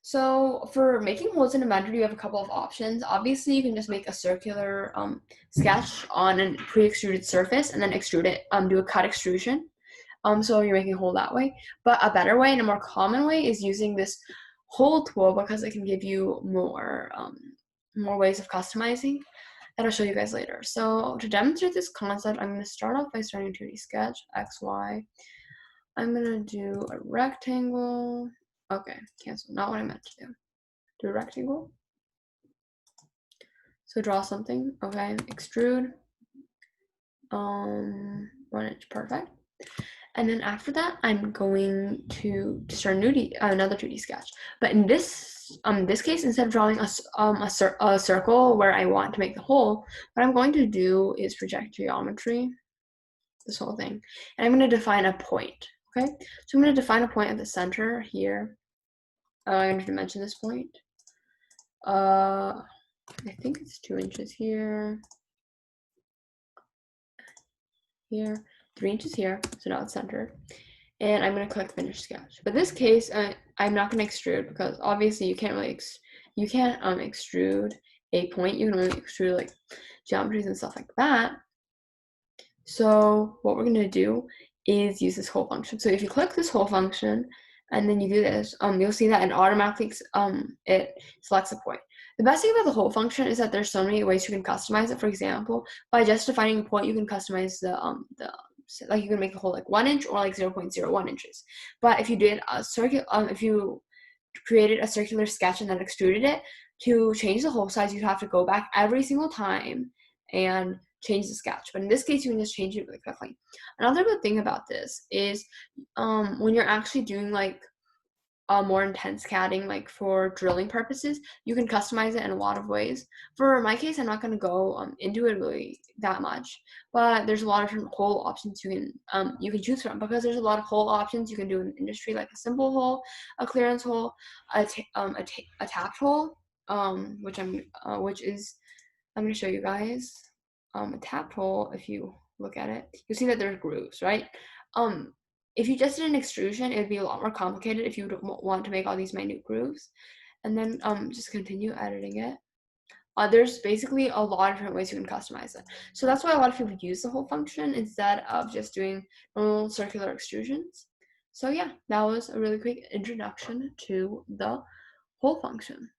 So for making holes in Inventor, you have a couple of options. Obviously, you can just make a circular sketch on a pre-extruded surface and then extrude it, do a cut extrusion. So you're making a hole that way. But a better way and a more common way is using this hole tool because it can give you more ways of customizing that I'll show you guys later. So to demonstrate this concept, I'm going to start off by starting a 2D sketch, X, Y. I'm going to do a rectangle. Okay, cancel, not what I meant to do. Do a rectangle. So draw something, okay, extrude, 1 inch, perfect. And then after that, I'm going to start another 2D sketch. But in this case, instead of drawing a circle where I want to make the hole, what I'm going to do is project geometry, this whole thing, and I'm going to define a point. Okay, so I'm going to define a point at the center here. I'm going to dimension this point. I think it's 2 inches here. Here, 3 inches here, so now it's centered. And I'm going to click finish sketch. But this case, I'm not going to extrude because obviously you can't extrude a point. You can only extrude like geometries and stuff like that. So what we're going to do is use this hole function. So if you click this hole function and then you do this, you'll see that it automatically it selects a point. The best thing about the hole function is that there's so many ways you can customize it. For example, by just defining a point, you can customize like you can make a hole like 1 inch or like 0.01 inches. But if you did a if you created a circular sketch and then extruded it, to change the hole size, you'd have to go back every single time and change the sketch. But in this case, you can just change it really quickly. Another good thing about this is when you're actually doing like more intense CADing, like for drilling purposes, you can customize it in a lot of ways. For my case, I'm not going to go into it really that much, but there's a lot of different hole options you can choose from, because there's a lot of hole options you can do in the industry, like a simple hole, a clearance hole, a tapped hole, which I'm going to show you guys. A tapped hole, if you look at it, you'll see that there's grooves, right? If you just did an extrusion, it would be a lot more complicated if you would want to make all these minute grooves. And then just continue editing it. There's basically a lot of different ways you can customize it. So that's why a lot of people use the hole function instead of just doing normal circular extrusions. So yeah, that was a really quick introduction to the hole function.